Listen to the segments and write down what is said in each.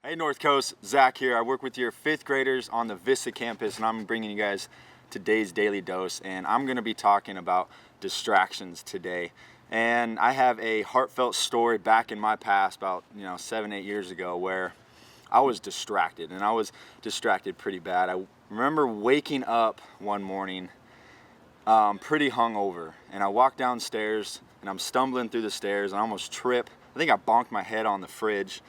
Hey North Coast, Zach here. I work with your fifth graders on the Vista campus, and I'm bringing you guys today's daily dose, and I'm going to be talking about distractions today. And I have a heartfelt story back in my past about 7-8 years ago where I was distracted, and I was distracted pretty bad. I remember waking up one morning pretty hungover, and I walked downstairs and I'm stumbling through the stairs and I almost trip. I think I bonked my head on the fridge,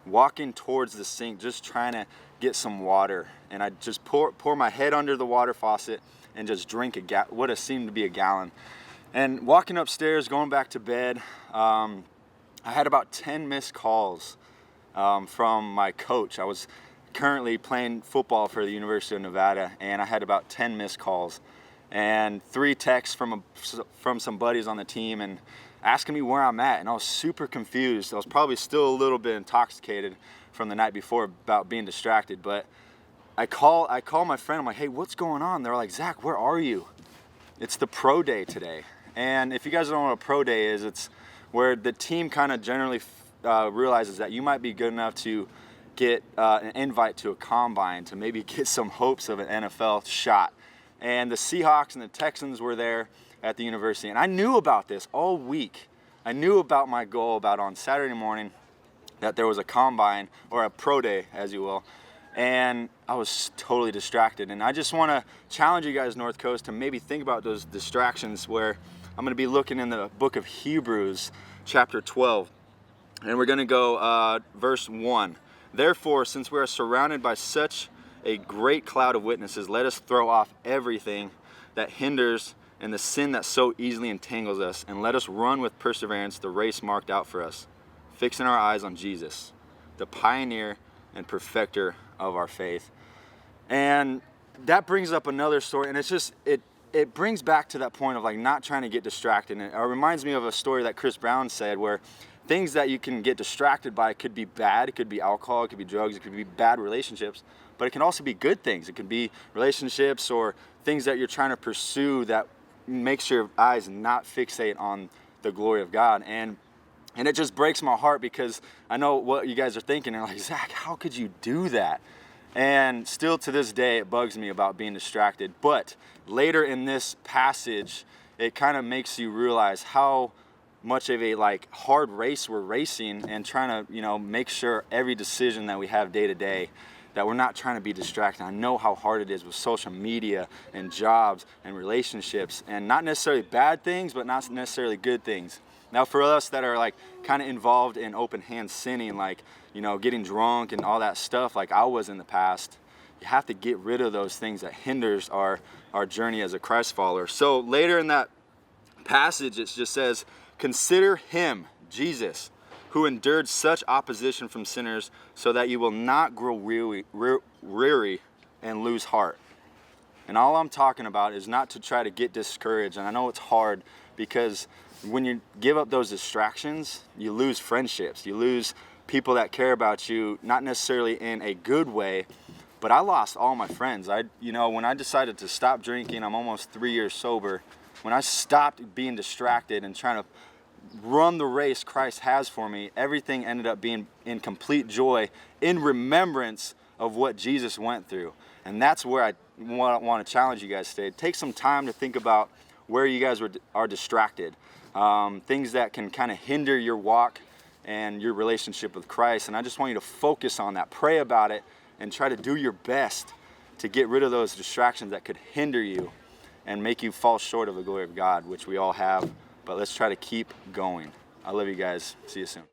walking towards the sink, just trying to get some water, and I just pour my head under the water faucet and just drink what seemed to be a gallon. And walking upstairs, going back to bed, I had about 10 missed calls from my coach. I was currently playing football for the University of Nevada, and I had about 10 missed calls and 3 texts from some buddies on the team and asking me where I'm at, and I was super confused. I was probably still a little bit intoxicated from the night before about being distracted, but I call my friend. I'm like, hey, what's going on? They're like, Zach, where are you? It's the pro day today. And if you guys don't know what a pro day is, it's where the team kind of generally realizes that you might be good enough to get an invite to a combine, to maybe get some hopes of an NFL shot. And the Seahawks and the Texans were there at the university, and I knew about this all week. I knew about my goal about on Saturday morning that there was a combine, or a pro day as you will, and I was totally distracted. And I just want to challenge you guys, North Coast, to maybe think about those distractions, where I'm going to be looking in the book of Hebrews chapter 12, and we're going to go verse 1. Therefore, since we are surrounded by such a great cloud of witnesses, let us throw off everything that hinders and the sin that so easily entangles us, and let us run with perseverance the race marked out for us, fixing our eyes on Jesus, the pioneer and perfecter of our faith. And that brings up another story, and it's just it brings back to that point of like not trying to get distracted. And it reminds me of a story that Chris Brown said, where things that you can get distracted by could be bad. It could be alcohol, it could be drugs, it could be bad relationships, but it can also be good things. It could be relationships or things that you're trying to pursue that makes your eyes not fixate on the glory of God. And it just breaks my heart, because I know what you guys are thinking. They're like, Zach, how could you do that? And still to this day, it bugs me about being distracted. But later in this passage, it kind of makes you realize how much of a hard race we're racing, and trying to make sure every decision that we have day to day, that we're not trying to be distracted. I know how hard it is with social media and jobs and relationships, and not necessarily bad things, but not necessarily good things. Now, for us that are kind of involved in open hand sinning, getting drunk and all that stuff, like I was in the past, you have to get rid of those things that hinders our journey as a Christ follower. So later in that passage, it just says, consider him, Jesus, who endured such opposition from sinners, so that you will not grow weary and lose heart. And all I'm talking about is not to try to get discouraged. And I know it's hard, because when you give up those distractions, you lose friendships. You lose people that care about you, not necessarily in a good way, but I lost all my friends. When I decided to stop drinking, I'm almost 3 years sober. When I stopped being distracted and trying to run the race Christ has for me, everything ended up being in complete joy, in remembrance of what Jesus went through. And that's where I want to challenge you guys today. Take some time to think about where you guys are distracted, things that can kind of hinder your walk and your relationship with Christ. And I just want you to focus on that, pray about it, and try to do your best to get rid of those distractions that could hinder you and make you fall short of the glory of God, which we all have. But let's try to keep going. I love you guys. See you soon.